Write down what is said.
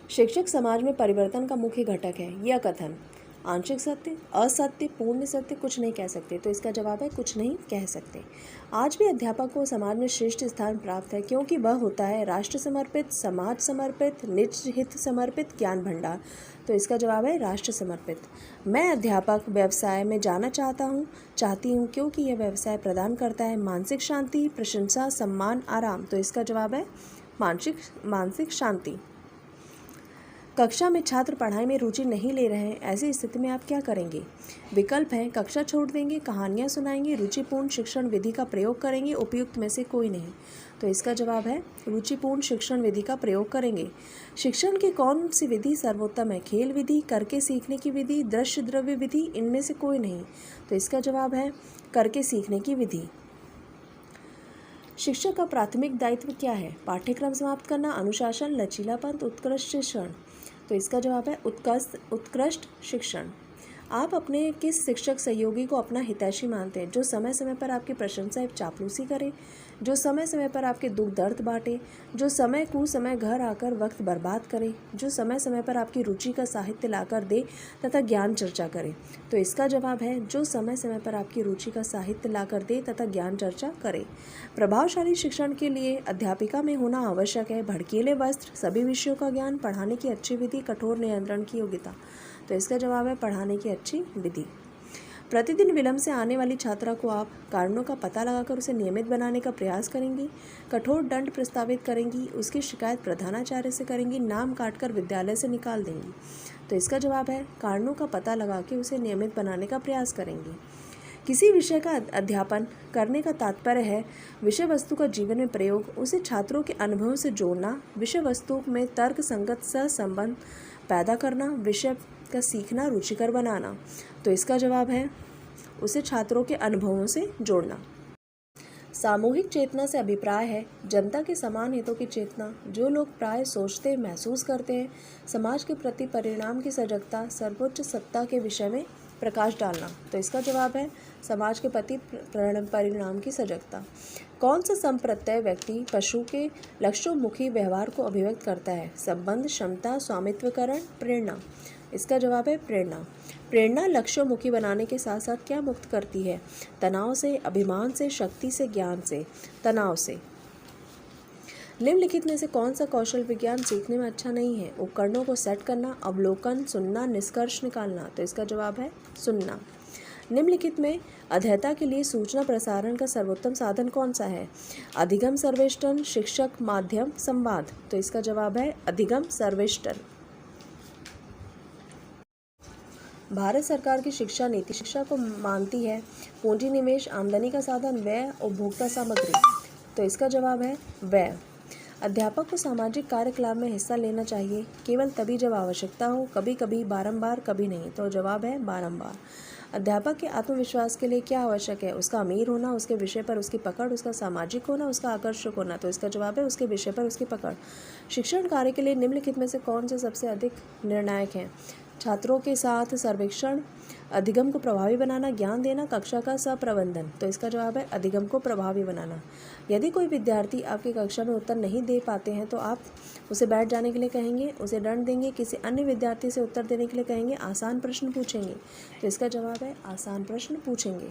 शिक्षक समाज में परिवर्तन का मुख्य घटक है। यह कथन आंशिक सत्य, असत्य, पूर्ण सत्य कुछ नहीं कह सकते। तो इसका जवाब है कुछ नहीं कह सकते। आज भी अध्यापक को समाज में श्रेष्ठ स्थान प्राप्त है, क्योंकि वह होता है राष्ट्र समर्पित, समाज समर्पित, निज हित समर्पित, ज्ञान भंडार। तो इसका जवाब है राष्ट्र समर्पित। मैं अध्यापक व्यवसाय में जाना चाहती हूँ क्योंकि यह व्यवसाय प्रदान करता है मानसिक शांति, प्रशंसा, सम्मान, आराम। तो इसका जवाब है मानसिक शांति। कक्षा में छात्र पढ़ाई में रुचि नहीं ले रहे हैं, ऐसी स्थिति में आप क्या करेंगे? विकल्प हैं कक्षा छोड़ देंगे, कहानियाँ सुनाएंगे, रुचिपूर्ण शिक्षण विधि का प्रयोग करेंगे, उपयुक्त में से कोई नहीं। तो इसका जवाब है रुचिपूर्ण शिक्षण विधि का प्रयोग करेंगे। शिक्षण की कौन सी विधि सर्वोत्तम है? खेल विधि, करके सीखने की विधि, दृश्य द्रव्य विधि, इनमें से कोई नहीं। तो इसका जवाब है करके सीखने की विधि। शिक्षक का प्राथमिक दायित्व क्या है? पाठ्यक्रम समाप्त करना, अनुशासन, लचीलापन, उत्कृष्ट शिक्षण। तो इसका जवाब है उत्कृष्ट शिक्षण। आप अपने किस शिक्षक सहयोगी को अपना हितैषी मानते हैं? जो समय समय पर आपकी प्रशंसा एवं चापलूसी करे, जो समय समय पर आपके दुख दर्द बांटे, जो समय कुसमय घर आकर वक्त बर्बाद करे, जो समय समय पर आपकी रुचि का साहित्य लाकर दे तथा ज्ञान चर्चा करे। तो इसका जवाब है जो समय समय पर आपकी रुचि का साहित्य लाकर दे तथा ज्ञान चर्चा करे। प्रभावशाली शिक्षण के लिए अध्यापिका में होना आवश्यक है भड़कीले वस्त्र, सभी विषयों का ज्ञान, पढ़ाने की अच्छी विधि, कठोर नियंत्रण की योग्यता। तो इसका जवाब है पढ़ाने की अच्छी विधि। प्रतिदिन विलंब से आने वाली छात्रा को आप कारणों का पता लगाकर उसे नियमित बनाने का प्रयास करेंगी, कठोर दंड प्रस्तावित करेंगी, उसकी शिकायत प्रधानाचार्य से करेंगी, नाम काटकर विद्यालय से निकाल देंगी। तो इसका जवाब है कारणों का पता लगा के उसे नियमित बनाने का प्रयास करेंगी। किसी विषय का अध्यापन करने का तात्पर्य है विषय वस्तु का जीवन में प्रयोग, उसे छात्रों के अनुभव से जोड़ना, विषय वस्तु में तर्क संगत सहसंबंध पैदा करना, विषय का सीखना रुचिकर बनाना। तो इसका जवाब है उसे छात्रों के अनुभवों से जोड़ना। सामूहिक चेतना से अभिप्राय है जनता के समान हितों की चेतना, जो लोग प्राय सोचते महसूस करते हैं, समाज के प्रति परिणाम की सजगता, सर्वोच्च सत्ता के विषय में प्रकाश डालना। तो इसका जवाब है समाज के प्रति परिणाम की सजगता। कौन सा संप्रत्यय व्यक्ति पशु के लक्ष्योन्मुखी व्यवहार को अभिव्यक्त करता है? संबंध, क्षमता, स्वामित्वकरण, प्रेरणा। इसका जवाब है प्रेरणा। प्रेरणा लक्ष्योन्मुखी बनाने के साथ साथ क्या मुक्त करती है? तनाव से, अभिमान से, शक्ति से, ज्ञान से। तनाव से। निम्नलिखित में से कौन सा कौशल विज्ञान सीखने में अच्छा नहीं है? उपकरणों को सेट करना, अवलोकन, सुनना, निष्कर्ष निकालना। तो इसका जवाब है सुनना। निम्नलिखित में अध्येता के लिए सूचना प्रसारण का सर्वोत्तम साधन कौन सा है? अधिगम सर्वेष्टन, शिक्षक, माध्यम, संवाद। तो इसका जवाब है अधिगम सर्वेष्टन। भारत सरकार की शिक्षा नीति शिक्षा को मानती है पूंजी निवेश, आमदनी का साधन, व्यय, उपभोक्ता सामग्री। तो इसका जवाब है व्यय। अध्यापक को सामाजिक कार्यकलाप में हिस्सा लेना चाहिए केवल तभी जब आवश्यकता हो, कभी कभी, बारंबार, कभी नहीं। तो जवाब है बारंबार। अध्यापक के आत्मविश्वास के लिए क्या आवश्यक है? उसका अमीर होना, उसके विषय पर उसकी पकड़, उसका सामाजिक होना, उसका आकर्षक होना। तो इसका जवाब है उसके विषय पर उसकी पकड़। शिक्षण कार्य के लिए निम्नलिखित में से कौन से सबसे अधिक निर्णायक हैं? छात्रों के साथ सर्वेक्षण, अधिगम को प्रभावी बनाना, ज्ञान देना, कक्षा का सप्रबंधन। तो इसका जवाब है अधिगम को प्रभावी बनाना। यदि कोई विद्यार्थी आपकी कक्षा में उत्तर नहीं दे पाते हैं तो आप उसे बैठ जाने के लिए कहेंगे, उसे दंड देंगे, किसी अन्य विद्यार्थी से उत्तर देने के लिए कहेंगे, आसान प्रश्न पूछेंगे। तो इसका जवाब है आसान प्रश्न पूछेंगे।